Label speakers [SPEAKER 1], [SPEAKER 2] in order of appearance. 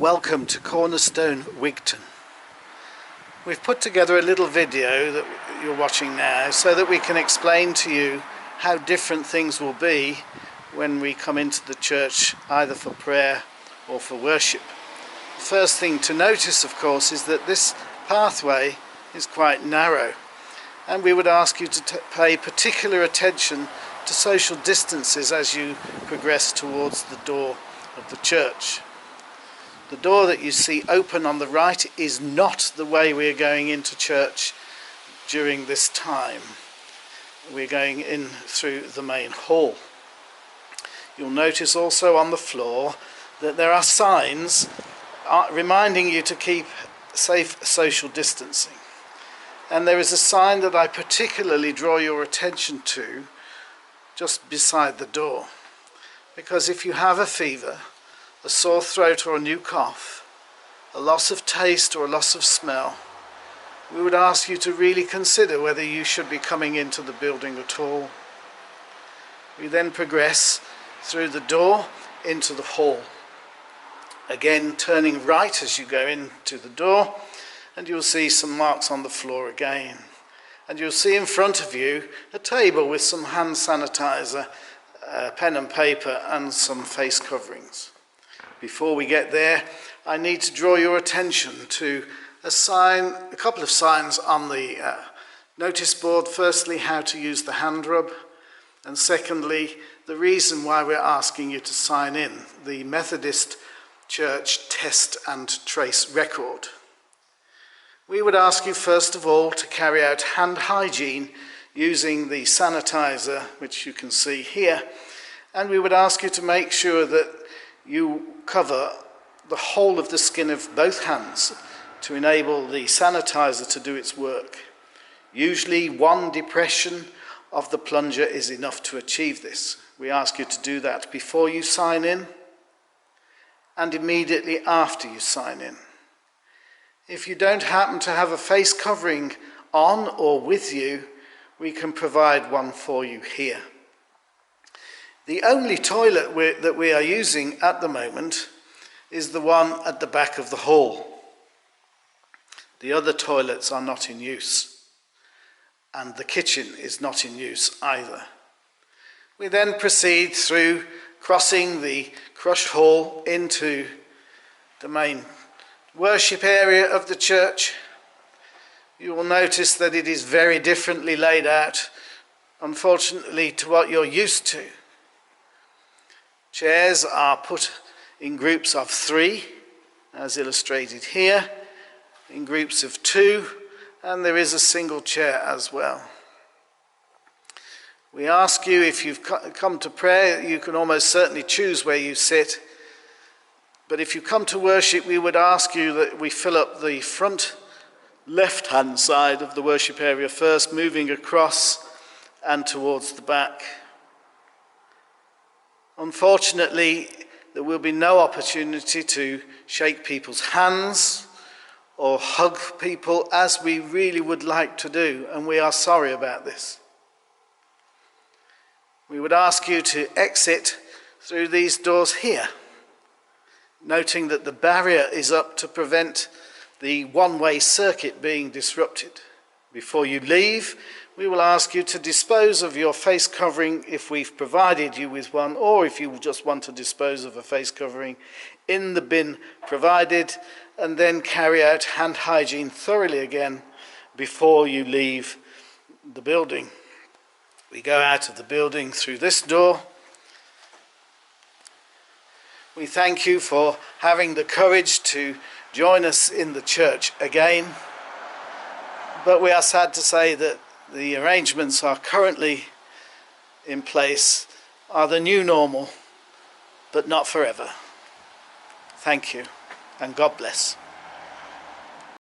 [SPEAKER 1] Welcome to Cornerstone Wigton. We've put together a little video that you're watching now so that we can explain to you how different things will be when we come into the church, either for prayer or for worship. The first thing to notice, of course, is that this pathway is quite narrow, and we would ask you to pay particular attention to social distances as you progress towards the door of the church. The door that you see open on the right is not the way we are going into church during this time. We're going in through the main hall. You'll notice also on the floor that there are signs reminding you to keep safe social distancing. And there is a sign that I particularly draw your attention to just beside the door. Because if you have a fever, a sore throat or a new cough, a loss of taste or a loss of smell, we would ask you to really consider whether you should be coming into the building at all. We then progress through the door into the hall. Again, turning right as you go into the door, and you'll see some marks on the floor again. And you'll see in front of you a table with some hand sanitizer, pen and paper, and some face coverings. Before we get there, I need to draw your attention to a couple of signs on the notice board. Firstly, how to use the hand rub, and secondly, the reason why we're asking you to sign in, the Methodist Church Test and Trace Record. We would ask you first of all to carry out hand hygiene using the sanitizer, which you can see here, and we would ask you to make sure that you cover the whole of the skin of both hands to enable the sanitizer to do its work. Usually one depression of the plunger is enough to achieve this. We ask you to do that before you sign in and immediately after you sign in. If you don't happen to have a face covering on or with you, we can provide one for you here. The only toilet that we are using at the moment is the one at the back of the hall. The other toilets are not in use, and the kitchen is not in use either. We then proceed through crossing the crush hall into the main worship area of the church. You will notice that it is very differently laid out, unfortunately, to what you're used to. Chairs are put in groups of 3, as illustrated here, in groups of 2, and there is a single chair as well. We ask you, if you've come to prayer, you can almost certainly choose where you sit. But if you come to worship, we would ask you that we fill up the front left-hand side of the worship area first, moving across and towards the back. Unfortunately, there will be no opportunity to shake people's hands or hug people as we really would like to do, and we are sorry about this. We would ask you to exit through these doors here, noting that the barrier is up to prevent the one-way circuit being disrupted. Before you leave, we will ask you to dispose of your face covering if we've provided you with one, or if you just want to dispose of a face covering, in the bin provided, and then carry out hand hygiene thoroughly again before you leave the building. We go out of the building through this door. We thank you for having the courage to join us in the church again, but we are sad to say that the arrangements are currently in place are the new normal, but not forever. Thank you, and God bless.